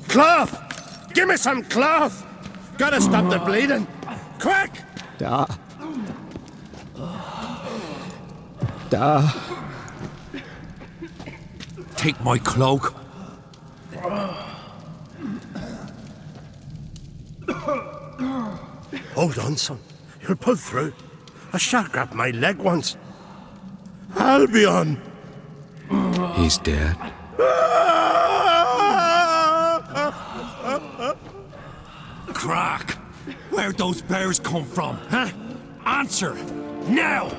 Cloth! Give me some cloth! Gotta stop the bleeding! Quick! Da. Take my cloak. Hold on, son. You'll pull through. A shark grabbed my leg once. Albion! He's dead. Crack! Where'd those bears come from, huh? Answer! Now!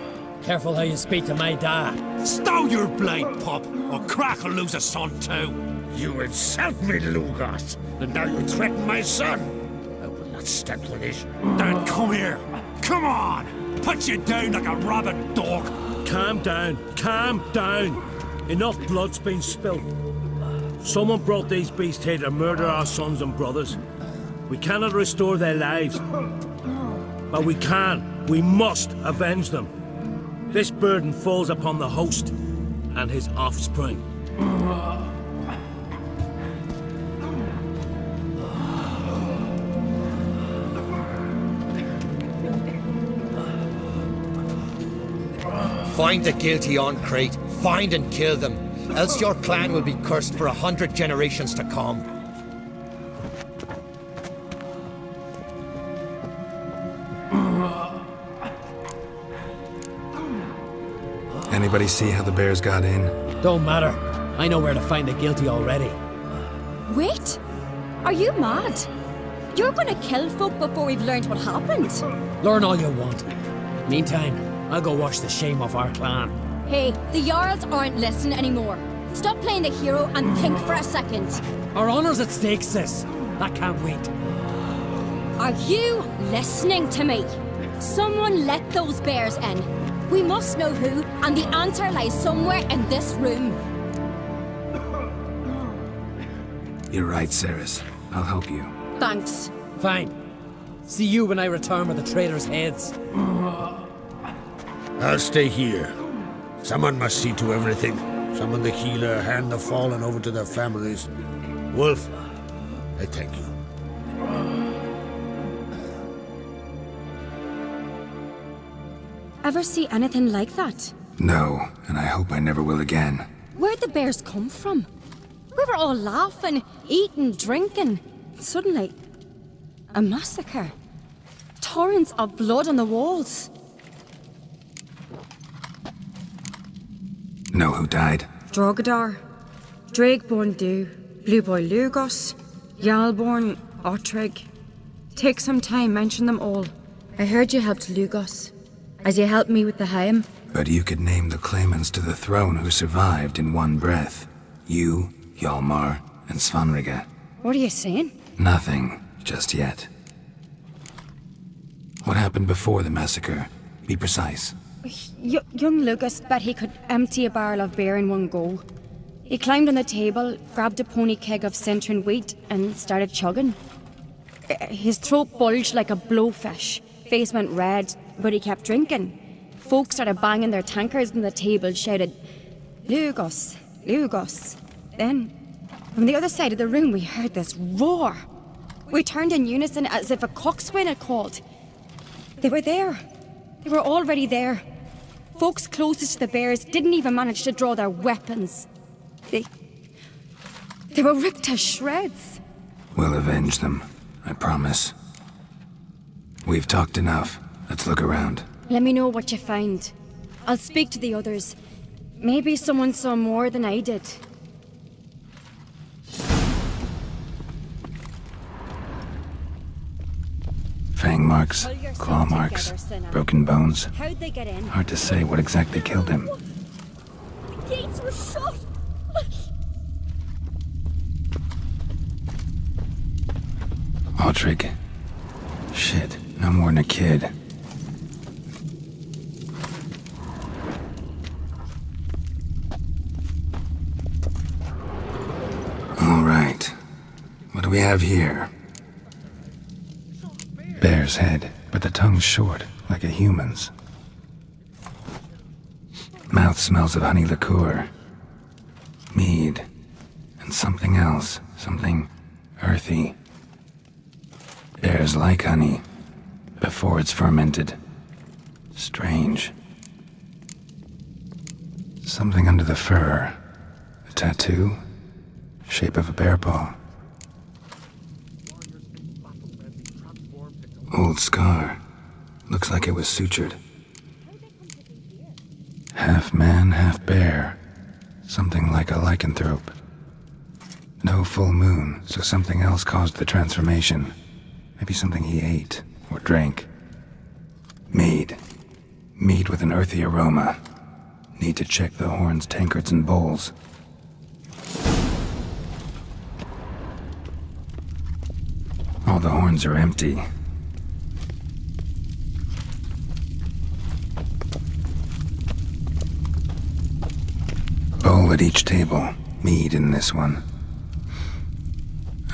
Careful how you speak to my dad. Stow your blade, pup, or Crack will lose a son too. You insult me, Lugos, and now you threaten my son. I will not stand for this. Then come here. Come on! Put you down like a rabid dog. Calm down. Calm down. Enough blood's been spilled. Someone brought these beasts here to murder our sons and brothers. We cannot restore their lives. But we can. We must avenge them. This burden falls upon the host and his offspring. Find the guilty on Crate. Find and kill them. Else your clan will be cursed for 100 generations to come. Anybody see how the bears got in? Don't matter. I know where to find the guilty already. Wait! Are you mad? You're gonna kill folk before we've learned what happened? Learn all you want. Meantime, I'll go wash the shame off our clan. Hey, the Jarls aren't listening anymore. Stop playing the hero and think for a second. Our honor's at stake, sis. I can't wait. Are you listening to me? Someone let those bears in. We must know who, and the answer lies somewhere in this room. You're right, Cerys. I'll help you. Thanks. Fine. See you when I return with the traitors' heads. I'll stay here. Someone must see to everything. Summon the healer, hand the fallen over to their families. Wolf, I thank you. Ever see anything like that? No, and I hope I never will again. Where'd the bears come from? We were all laughing, eating, drinking. Suddenly, a massacre. Torrents of blood on the walls. Know who died? Drogadar, Drakeborn Du, Blue Boy Lugos, Hjalmar, Ottrig. Take some time, mention them all. I heard you helped Lugos, as you helped me with the Haim. But you could name the claimants to the throne who survived in one breath. You, Hjalmar, and Svanrige. What are you saying? Nothing, just yet. What happened before the massacre? Be precise. Young Lucas bet he could empty a barrel of beer in one go. He climbed on the table, grabbed a pony keg of Centron wheat, and started chugging. His throat bulged like a blowfish, face went red, but he kept drinking. Folks started banging their tankards on the table, shouted, "Lugos, Lugos." Then, from the other side of the room, we heard this roar. We turned in unison as if a coxswain had called. They were there. They were already there. Folks closest to the bears didn't even manage to draw their weapons. They were ripped to shreds. We'll avenge them, I promise. We've talked enough. Let's look around. Let me know what you find. I'll speak to the others. Maybe someone saw more than I did. Fang marks, claw marks, broken bones. How'd they get in? Hard to say what exactly killed him. The gates were shut. Ottrig. Shit, no more than a kid. All right. What do we have here? Bear's head, but the tongue's short. like a human's. Mouth smells of honey liqueur, mead, and something else, something earthy. Bears like honey before it's fermented. Strange. Something under the fur. A tattoo? Shape of a bear paw. Old scar. Looks like it was sutured. Half man, half bear. Something like a lycanthrope. No full moon, so something else caused the transformation. Maybe something he ate or drank. Mead. Mead with an earthy aroma. Need to check the horns, tankards, and bowls. All the horns are empty. Bowl at each table. Mead in this one.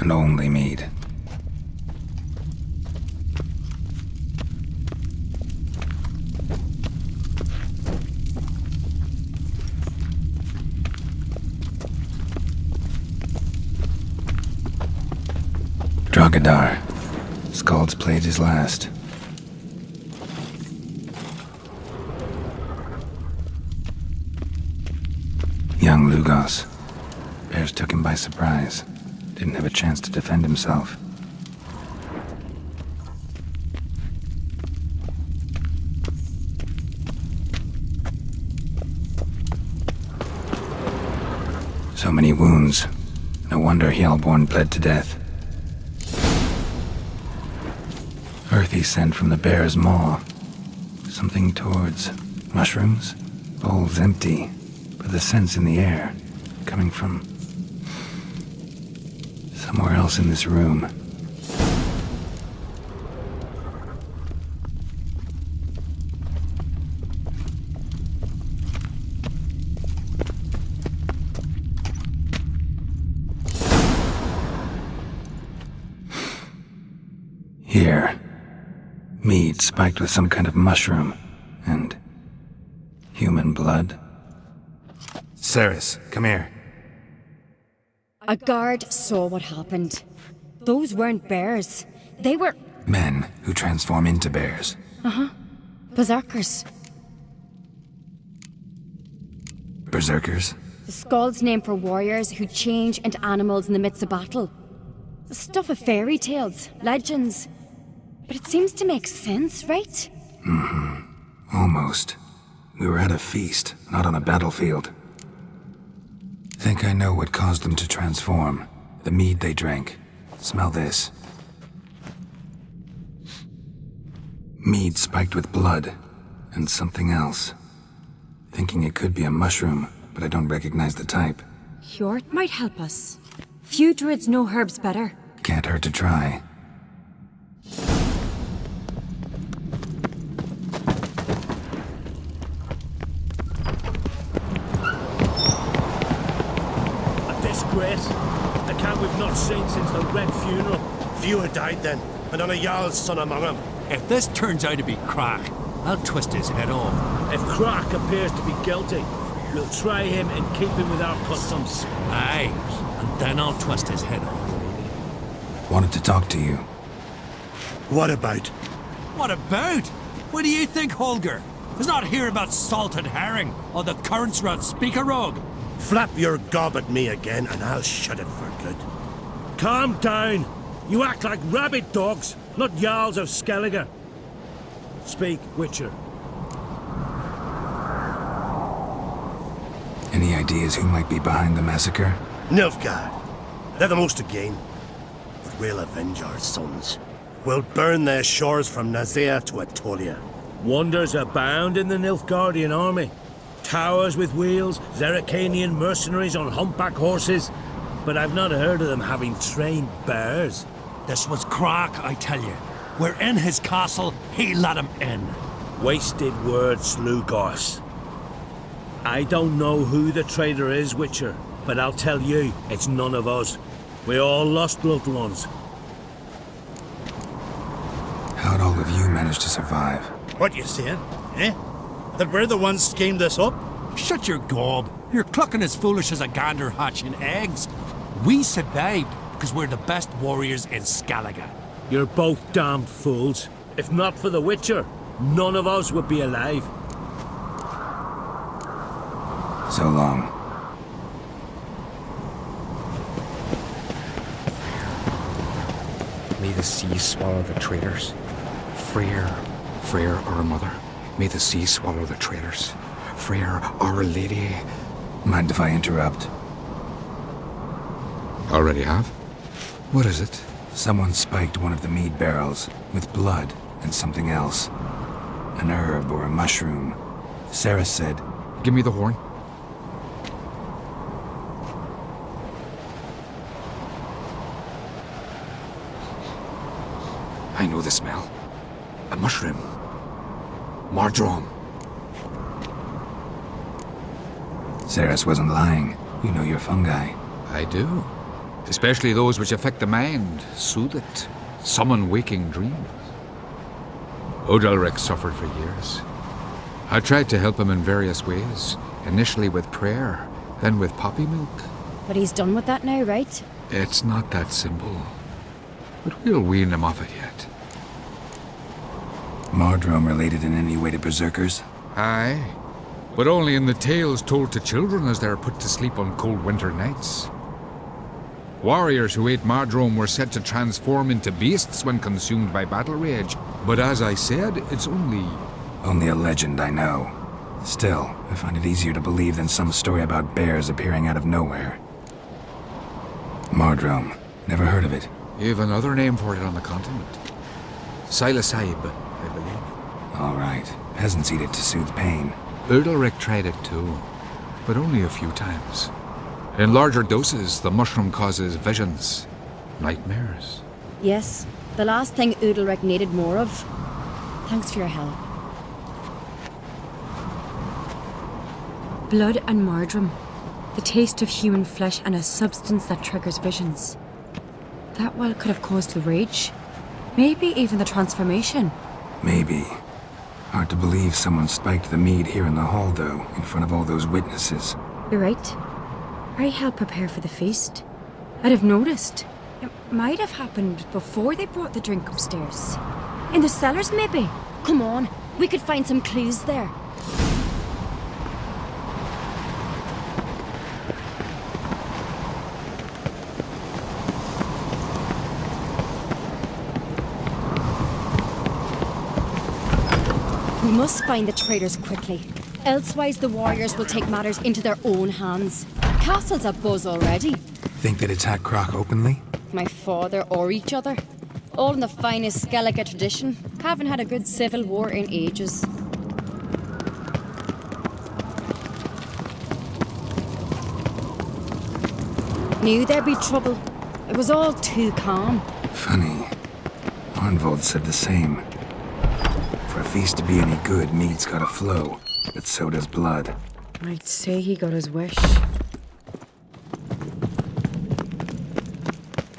And only mead. Drogadar. Skald's played his last. Young Lugos. Bears took him by surprise. Didn't have a chance to defend himself. So many wounds. No wonder Hjalmar bled to death. Earthy scent from the bear's maw. Something towards mushrooms? Bowl's empty, but the scent's in the air, coming from somewhere else in this room. Here. Mead spiked with some kind of mushroom. And human blood. Cerys, come here. A guard saw what happened. Those weren't bears. They were Men who transform into bears. berserkers. Berserkers? The Skald's name for warriors who change into animals in the midst of battle. The stuff of fairy tales, legends. But it seems to make sense, right? Almost. We were at a feast, not on a battlefield. Think I know what caused them to transform. The mead they drank. Smell this. Mead spiked with blood. And something else. Thinking it could be a mushroom, but I don't recognize the type. Hjort might help us. Few druids know herbs better. Can't hurt to try. Disgrace. The camp we've not seen since the Red Funeral. Few had died then, and on a Jarl's son among them. If this turns out to be Crack, I'll twist his head off. If Crack appears to be guilty, we'll try him and keep him with our customs. Aye, and then I'll twist his head off. Wanted to talk to you. What about? What about? What do you think, Holger? It's not here about salted herring or the currents round Speakerog. Flap your gob at me again, and I'll shut it for good. Calm down. You act like rabid dogs, not Jarls of Skellige. Speak, Witcher. Any ideas who might be behind the massacre? Nilfgaard. They're the most to gain. But we'll avenge our sons. We'll burn their shores from Nazea to Atolia. Wonders abound in the Nilfgaardian army. Towers with wheels, Zerrikanian mercenaries on humpback horses. But I've not heard of them having trained bears. This was Crack, I tell you. We're in his castle, he let him in. Wasted words, Lugos. I don't know who the traitor is, Witcher, but I'll tell you, it's none of us. We all lost loved ones. How'd all of you manage to survive? What you saying? Eh? That we're the ones schemed this up? Shut your gob. You're clucking as foolish as a gander hatching eggs. We survived because we're the best warriors in Skellige. You're both damn fools. If not for the Witcher, none of us would be alive. So long. May the sea swallow the traitors. Freyr, our mother. May the sea swallow the traitors. Freyr, our lady. Mind if I interrupt? Already have? What is it? Someone spiked one of the mead barrels with blood and something else. An herb or a mushroom. Cerys said, Give me the horn. I know the smell. A mushroom. Mardrome. Cerys wasn't lying. You know your fungi. I do. Especially those which affect the mind, soothe it, summon waking dreams. Odalric suffered for years. I tried to help him in various ways, initially with prayer, then with poppy milk. But he's done with that now, right? It's not that simple. But we'll wean him off it yet. Mardrome related in any way to berserkers? Aye, but only in the tales told to children as they're put to sleep on cold winter nights. Warriors who ate Mardrome were said to transform into beasts when consumed by battle rage. But as I said, it's only a legend, I know. Still, I find it easier to believe than some story about bears appearing out of nowhere. Mardrome. Never heard of it. You have another name for it on the continent. Silasaib, I believe. All right. Peasants eat it to soothe pain. Udalric tried it too, but only a few times. In larger doses, the mushroom causes visions, nightmares. Yes, the last thing Udalric needed more of. Thanks for your help. Blood and Mardrome. The taste of human flesh and a substance that triggers visions. That well could have caused the rage. Maybe even the transformation. Maybe. Hard to believe someone spiked the mead here in the hall, though, in front of all those witnesses. You're right. I helped prepare for the feast. I'd have noticed. It might have happened before they brought the drink upstairs. In the cellars, maybe. Come on, we could find some clues there. We must find the traitors quickly. Elsewise, the warriors will take matters into their own hands. Castle's abuzz already. Think they'd attack Croc openly? My father or each other. All in the finest Skellige tradition. Haven't had a good civil war in ages. Knew there'd be trouble. It was all too calm. Funny. Arnvold said the same. For a feast to be any good, mead's gotta flow. But so does blood. I'd say he got his wish.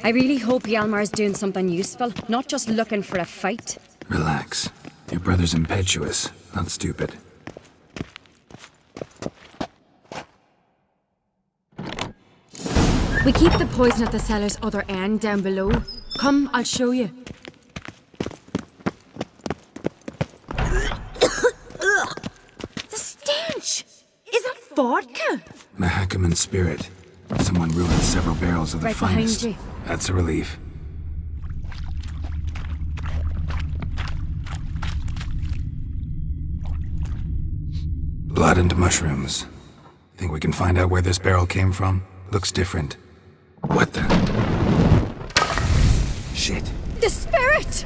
I really hope Hjalmar's doing something useful, not just looking for a fight. Relax. Your brother's impetuous, not stupid. We keep the poison at the cellar's other end down below. Come, I'll show you. The stench! Is that vodka? Mahakaman spirit. Someone ruined several barrels of the Right behind finest. you. That's a relief. Blood and mushrooms. Think we can find out where this barrel came from? Looks different. What the? Shit. The spirit!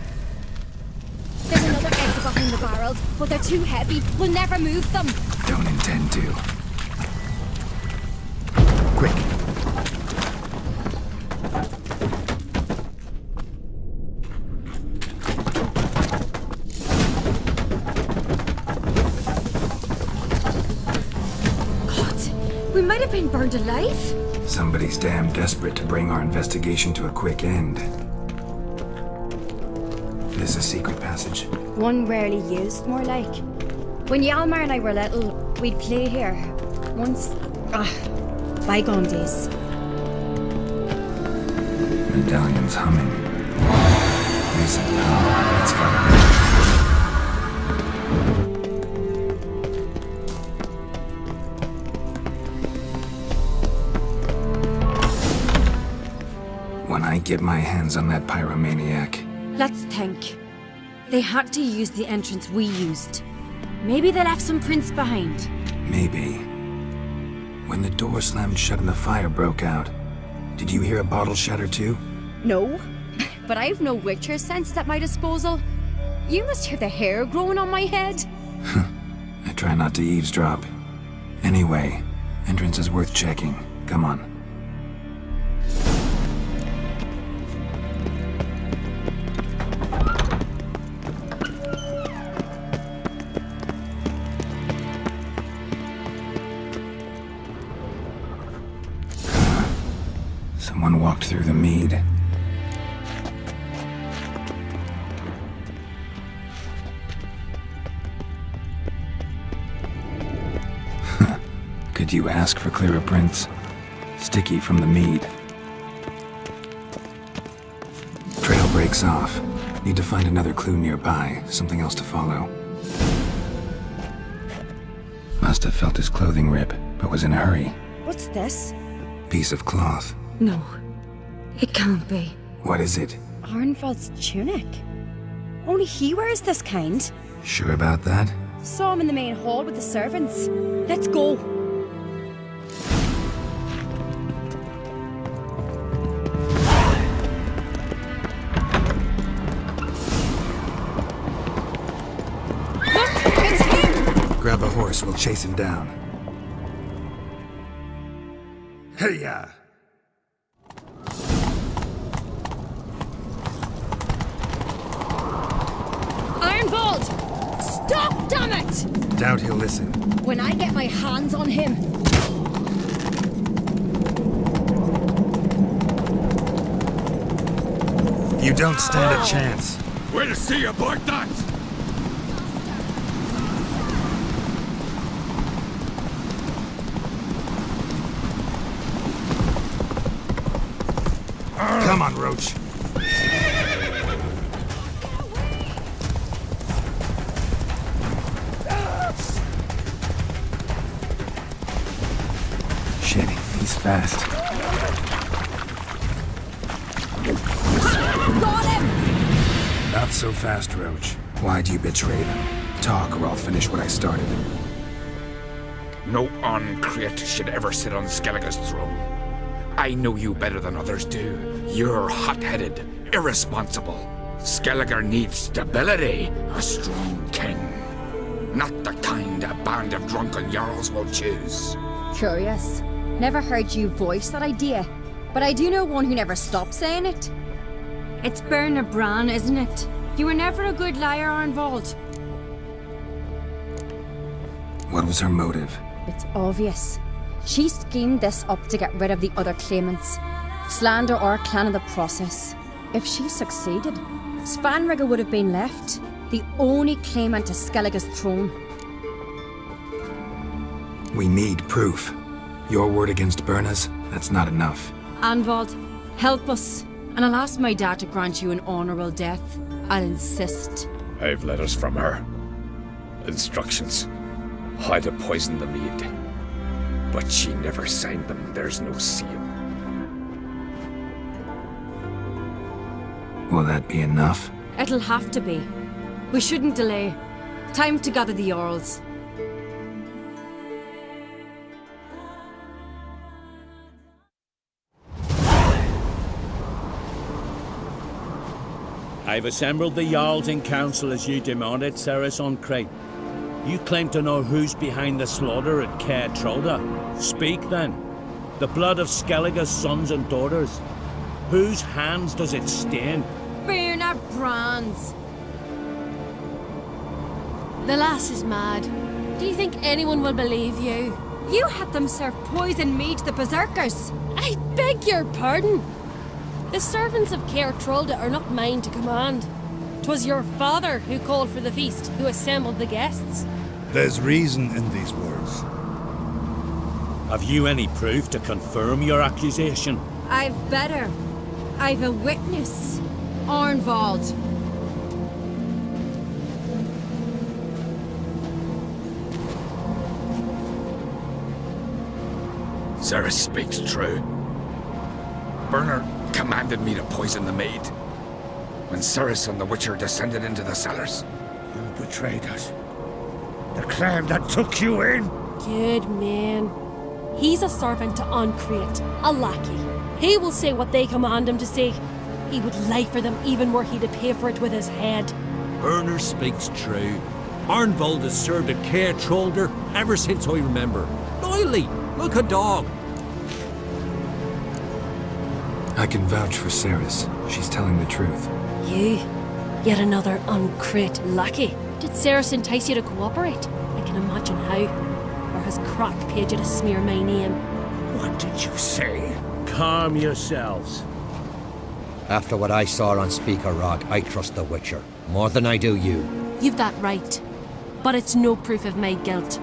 There's another exit behind the barrels, but they're too heavy. We'll never move them. Don't intend to. Quick. God, we might have been burned alive. Somebody's damn desperate to bring our investigation to a quick end. This is a secret passage. One rarely used, more like. When Hjalmar and I were little, we'd play here. Once... bygone days. Medallion's humming. Listen, it's gotta be. When I get my hands on that pyromaniac... Let's think. They had to use the entrance we used. Maybe they left some prints behind. Maybe. When the door slammed shut and the fire broke out, did you hear a bottle shatter too? No, but I've no Witcher senses at my disposal. You must hear the hair growing on my head. I try not to eavesdrop. Anyway, entrance is worth checking. Come on. Someone walked through the mead. Could you ask for clearer prints? Sticky from the mead. Trail breaks off. Need to find another clue nearby, something else to follow. Must have felt his clothing rip, but was in a hurry. What's this? Piece of cloth. No, it can't be. What is it? Arnvald's tunic. Only he wears this kind. Sure about that? Saw him in the main hall with the servants. Let's go. Look, it's him! Grab a horse, we'll chase him down. Hey-ya! Arnvald! Stop, damn it! Doubt he'll listen. When I get my hands on him... You don't stand a chance. We'll see about that! Come on, Roach. Shit, he's fast. Got him! Not so fast, Roach. Why do you betray them? Talk or I'll finish what I started. No Uncreate should ever sit on Skellige's throne. I know you better than others do. You're hot-headed, irresponsible. Skellige needs stability, a strong king. Not the kind a band of drunken jarls will choose. Curious. Never heard you voice that idea. But I do know one who never stopped saying it. It's Berna Bran, isn't it? You were never a good liar, Arnvald. What was her motive? It's obvious. She schemed this up to get rid of the other claimants. Slander our clan in the process. If she succeeded, Svanrige would have been left, the only claimant to Skellige's throne. We need proof. Your word against Berna's, that's not enough. Arnvald, help us. And I'll ask my dad to grant you an honourable death. I'll insist. I've letters from her. Instructions. How to poison the mead. But she never signed them. There's no seal. Will that be enough? It'll have to be. We shouldn't delay. Time to gather the Jarls. I've assembled the Jarls in council as you demanded, Cerys on Crate. You claim to know who's behind the slaughter at Kaer Trolde. Speak then. The blood of Skellige's sons and daughters. Whose hands does it stain? Berna Bran's. The lass is mad. Do you think anyone will believe you? You had them serve poison mead to the berserkers. I beg your pardon. The servants of Kaer Trolde are not mine to command. 'Twas your father who called for the feast, who assembled the guests. There's reason in these words. Have you any proof to confirm your accusation? I've better. I've a witness. Arnvald. Cerys speaks true. Bernard commanded me to poison the maid. When Cerys and the Witcher descended into the cellars. You betrayed us. The clan that took you in. Good man. He's a servant to Uncreate, a lackey. He will say what they command him to say. He would lie for them even were he to pay for it with his head. Bernard speaks true. Arnvald has served at Kaer Trolde ever since I remember. Loyally, like a dog. I can vouch for Cerys. She's telling the truth. You? Yet another Uncreate lackey? Did Cerys entice you to cooperate? I can imagine how. Or has Crack paid you to smear my name? What did you say? Calm yourselves. After what I saw on Speaker Rock, I trust the Witcher. More than I do you. You've that right. But it's no proof of my guilt.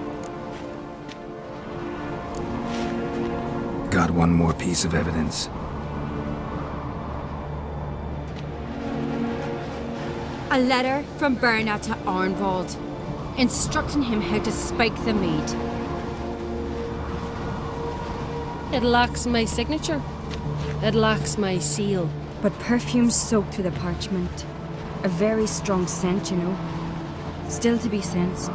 Got one more piece of evidence. A letter from Bernard to Arnvald, instructing him how to spike the mead. It lacks my signature. It lacks my seal. But perfume soaked through the parchment. A very strong scent, you know. Still to be sensed.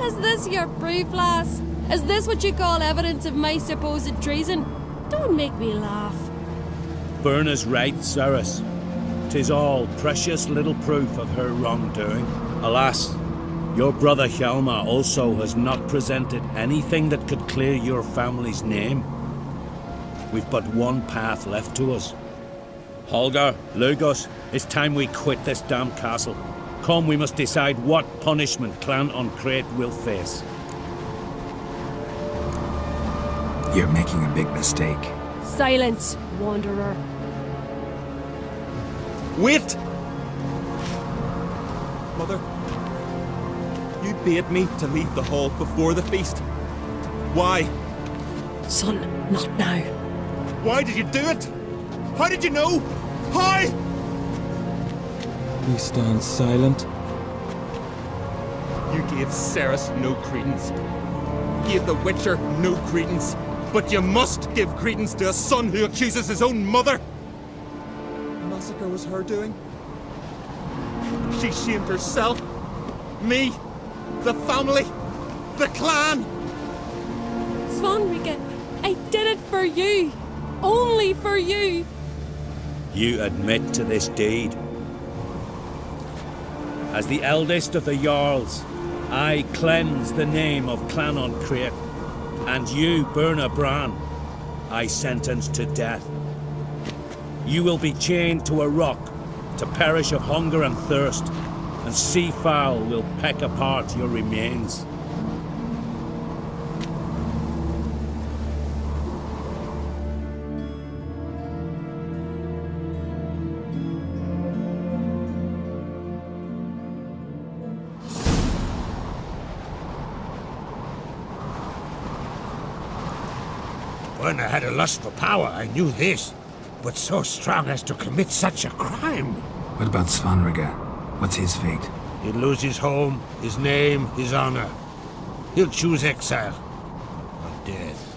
Is this your proof, lass? Is this what you call evidence of my supposed treason? Don't make me laugh. Berna's right, Cerys. 'Tis all precious little proof of her wrongdoing. Alas, your brother Hjalmar also has not presented anything that could clear your family's name. We've but one path left to us. Holger, Lugos, it's time we quit this damn castle. Come, we must decide what punishment Clan Uncreate will face. You're making a big mistake. Silence, wanderer. Wait! Mother, you bade me to leave the hall before the feast. Why? Son, not now. Why did you do it? How did you know? How? You stand silent. You gave Cerys no credence. Gave the Witcher no credence. But you must give credence to a son who accuses his own mother. The massacre was her doing. She shamed herself. Me. The family. The clan. Svanrika, I did it for you. Only for you. You admit to this deed. As the eldest of the Jarls, I cleanse the name of Clan Uncreate, and you, Berna Bran, I sentence to death. You will be chained to a rock to perish of hunger and thirst, and sea fowl will peck apart your remains. When I had a lust for power, I knew this. But so strong as to commit such a crime. What about Svanrika? What's his fate? He'll lose his home, his name, his honor. He'll choose exile. Or death.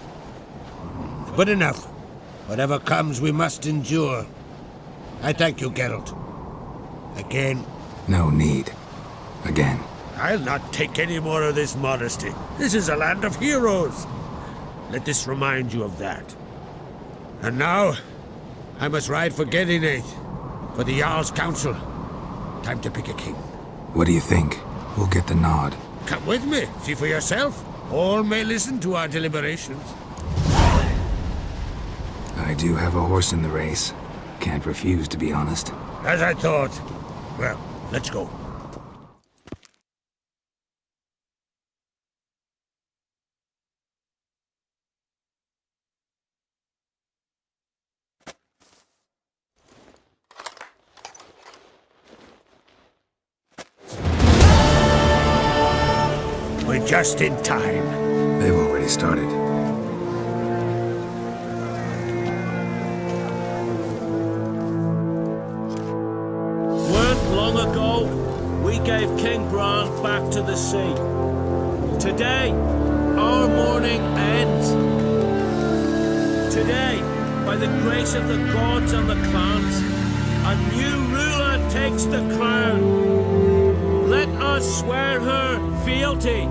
But enough. Whatever comes, we must endure. I thank you, Geralt. Again. No need. Again. I'll not take any more of this modesty. This is a land of heroes. Let this remind you of that. And now, I must ride for Gedinate, for the Jarl's Council. Time to pick a king. What do you think? Who'll get the nod? Come with me, see for yourself. All may listen to our deliberations. I do have a horse in the race. Can't refuse, to be honest. As I thought. Well, let's go. We're just in time. They've already started. Weren't long ago, we gave King Bran back to the sea. Today, our mourning ends. Today, by the grace of the gods and the clans, a new ruler takes the crown. Let us swear her fealty.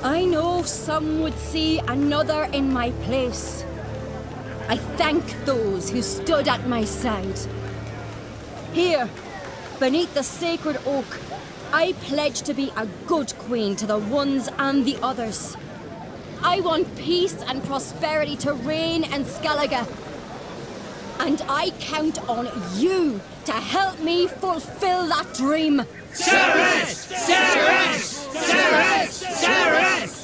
I know some would see another in my place. I thank those who stood at my side. Here, beneath the sacred oak, I pledge to be a good queen to the ones and the others. I want peace and prosperity to reign in Skellige. And I count on you to help me fulfill that dream. Cerys! Cerys! Cerys! Cerys!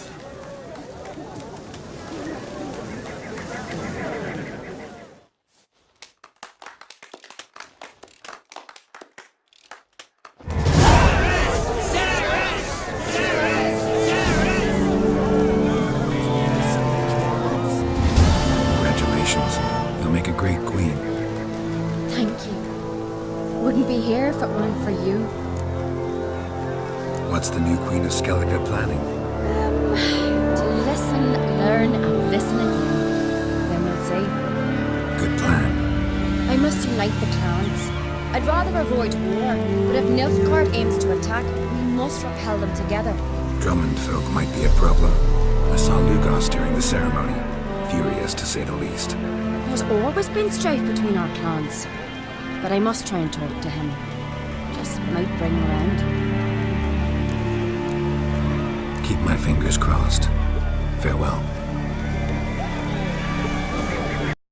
Congratulations. You'll make a great queen. Thank you. Wouldn't be here if it weren't for you. What's the new Queen of Skellige planning? To listen, learn, and listen again. Then we'll see. Good plan. I must unite the clans. I'd rather avoid war, but if Nilfgaard aims to attack, we must repel them together. Drummond folk might be a problem. I saw Lugos during the ceremony. Furious, to say the least. There's always been strife between our clans. But I must try and talk to him. Just might bring him around. Keep my fingers crossed. Farewell.